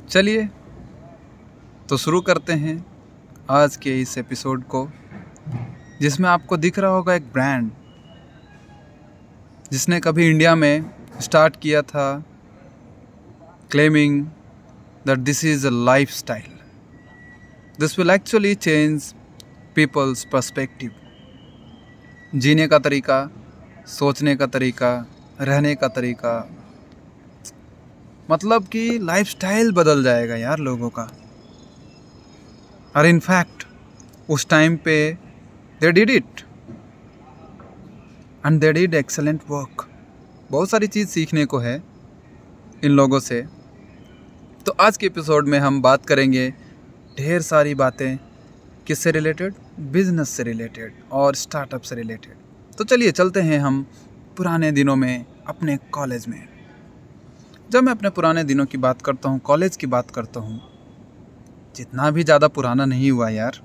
चलिए तो शुरू करते हैं आज के इस एपिसोड को, जिसमें आपको दिख रहा होगा एक ब्रांड जिसने कभी इंडिया में स्टार्ट किया था claiming that this is a lifestyle. This will actually change people's perspective. जीने का तरीका, सोचने का तरीका, रहने का तरीका, मतलब कि लाइफस्टाइल बदल जाएगा यार लोगों का। और इनफैक्ट उस टाइम पे they did it and they did excellent work. बहुत सारी चीज़ सीखने को है इन लोगों से। तो आज के एपिसोड में हम बात करेंगे ढेर सारी बातें, किससे रिलेटेड? बिजनेस से रिलेटेड और स्टार्टअप से रिलेटेड। तो चलिए चलते हैं हम पुराने दिनों में, अपने कॉलेज में। जब मैं अपने पुराने दिनों की बात करता हूँ, कॉलेज की बात करता हूँ, जितना भी ज़्यादा पुराना नहीं हुआ यार,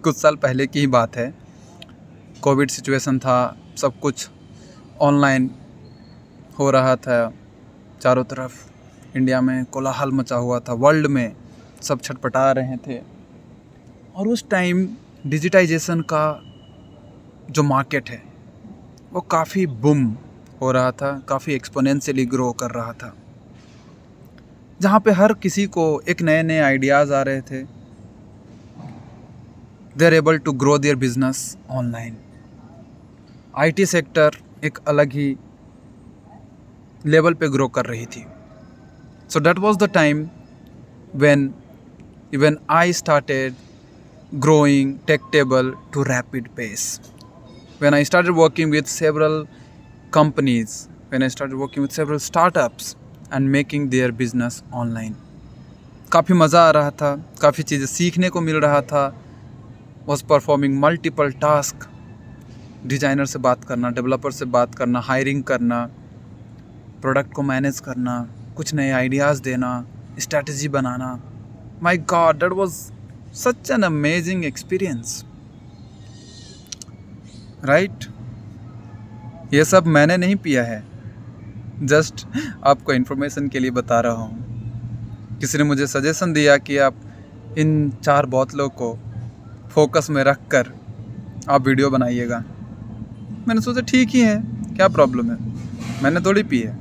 कुछ साल पहले की ही बात है। कोविड सिचुएशन था, सब कुछ ऑनलाइन हो रहा था, चारों तरफ इंडिया में कोलाहल मचा हुआ था, वर्ल्ड में सब छटपटा रहे थे। और उस टाइम डिजिटाइजेशन का जो मार्केट है वो काफ़ी बूम हो रहा था, काफ़ी एक्सपोनेंशियली ग्रो कर रहा था, जहाँ पे हर किसी को एक नए नए आइडियाज़ आ रहे थे। They are able to grow their business online. IT sector एक अलग ही लेवल पे ग्रो कर रही थी। So that was the time when even I started growing tech-table to rapid pace. When I started working with several companies, when I started working with several startups and making their business online. काफ़ी मज़ा आ रहा था, काफ़ी चीज़ें सीखने को मिल रहा था। was performing multiple tasks, designer से बात करना, डेवलपर से बात करना, हायरिंग करना, प्रोडक्ट को मैनेज करना, कुछ नए आइडियाज़ देना, strategy banana. My God, that was such an amazing experience, right? ये सब मैंने नहीं पिया है, जस्ट आपको इन्फॉर्मेशन के लिए बता रहा हूँ। किसी ने मुझे सजेशन दिया कि आप इन 4 बोतलों को फोकस में रख कर आप वीडियो बनाइएगा। मैंने सोचा ठीक ही है, क्या प्रॉब्लम है, मैंने थोड़ी पी है।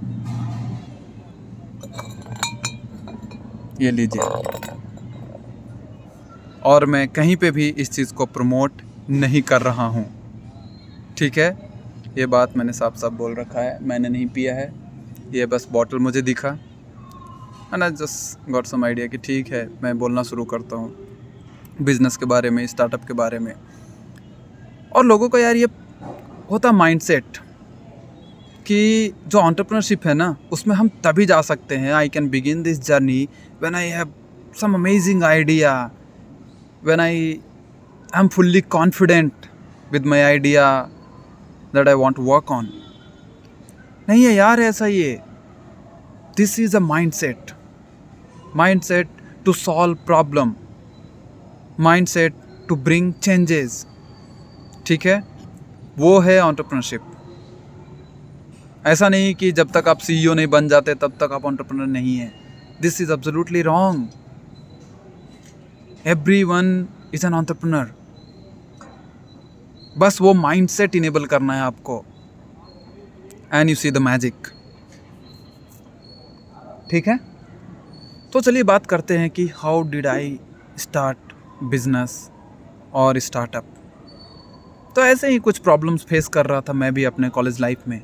ये लीजिए। और मैं कहीं पे भी इस चीज़ को प्रमोट नहीं कर रहा हूँ, ठीक है? ये बात मैंने साफ साफ बोल रखा है, मैंने नहीं पिया है। ये बस बॉटल मुझे दिखा and I just got some idea कि ठीक है, मैं बोलना शुरू करता हूँ बिज़नेस के बारे में, स्टार्टअप के बारे में। और लोगों का यार ये होता माइंडसेट कि जो एंटरप्रेन्योरशिप है ना, उसमें हम तभी जा सकते हैं, I can begin this journey when I have some amazing idea, when I am fully confident with my idea that I want to work on. नहीं है यार ऐसा ये। This is a mindset. Mindset to solve problem. Mindset to bring changes. ठीक है? वो है entrepreneurship. ऐसा नहीं कि जब तक आप CEO नहीं बन जाते तब तक आप एंटरप्रेन्योर नहीं है। This is absolutely wrong. Everyone is an entrepreneur. बस वो माइंडसेट इनेबल करना है आपको, and you see the magic. ठीक है, तो चलिए बात करते हैं कि how did I start business और स्टार्टअप। तो ऐसे ही कुछ प्रॉब्लम्स फेस कर रहा था मैं भी अपने कॉलेज लाइफ में,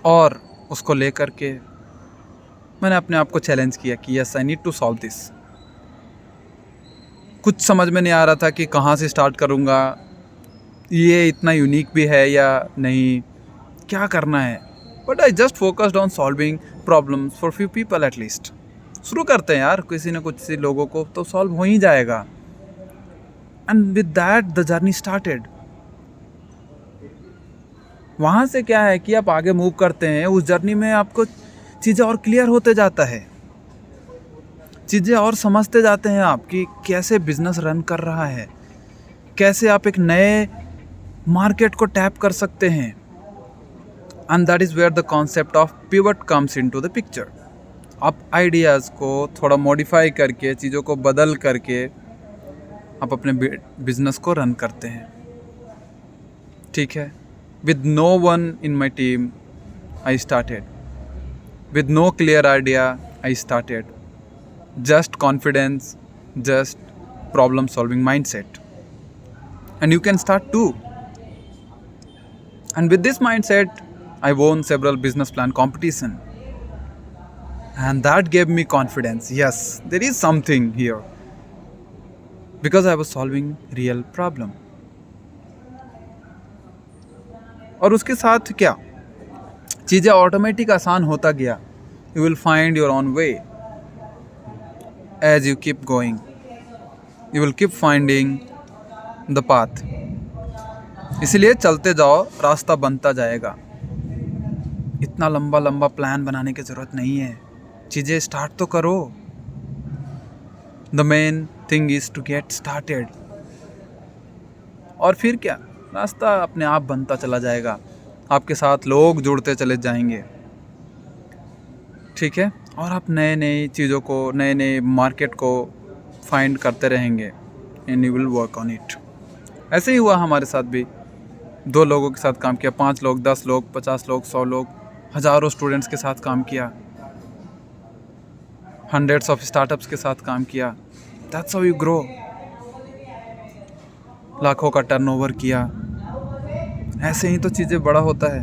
और उसको लेकर के मैंने अपने आप को चैलेंज किया कि yes I need to solve this. कुछ समझ में नहीं आ रहा था कि कहाँ से स्टार्ट करूँगा, ये इतना यूनिक भी है या नहीं, क्या करना है। But I just focused on solving problems for few people at least. शुरू करते हैं यार, किसी न कुछ लोगों को तो सॉल्व हो ही जाएगा। And with that the journey started. वहाँ से क्या है कि आप आगे मूव करते हैं, उस जर्नी में आपको चीज़ें और क्लियर होते जाता है, चीज़ें और समझते जाते हैं आप कि कैसे बिजनेस रन कर रहा है, कैसे आप एक नए मार्केट को टैप कर सकते हैं। And that is where the concept of pivot comes into the picture. आप आइडियाज़ को थोड़ा मॉडिफाई करके, चीज़ों को बदल करके आप अपने बिजनेस को रन करते हैं, ठीक है। With no one in my team I started, with no clear idea I started, just confidence, just problem solving mindset, and you can start too. And with this mindset I won several business plan competition, and that gave me confidence. Yes, there is something here, because I was solving real problem. और उसके साथ क्या, चीज़ें automatic आसान होता गया. You will find your own way. As you keep going, you will keep finding the path. इसलिए चलते जाओ, रास्ता बनता जाएगा. इतना लंबा लंबा प्लान बनाने की ज़रूरत नहीं है, चीज़ें स्टार्ट तो करो. The main thing is to get started. और फिर क्या, रास्ता अपने आप बनता चला जाएगा, आपके साथ लोग जुड़ते चले जाएंगे, ठीक है. और आप नए नई चीज़ों को, नए नए मार्केट को फाइंड करते रहेंगे, and you will work on it. ऐसे ही हुआ हमारे साथ भी. 2 लोगों के साथ काम किया, 5 लोग, 10 लोग, 50 लोग, 100 लोग, हज़ारों स्टूडेंट्स के साथ काम किया, हंड्रेड्स ऑफ स्टार्टअप्स के साथ काम किया. That's how you grow. लाखों का टर्नओवर किया. ऐसे ही तो चीज़ें बड़ा होता है.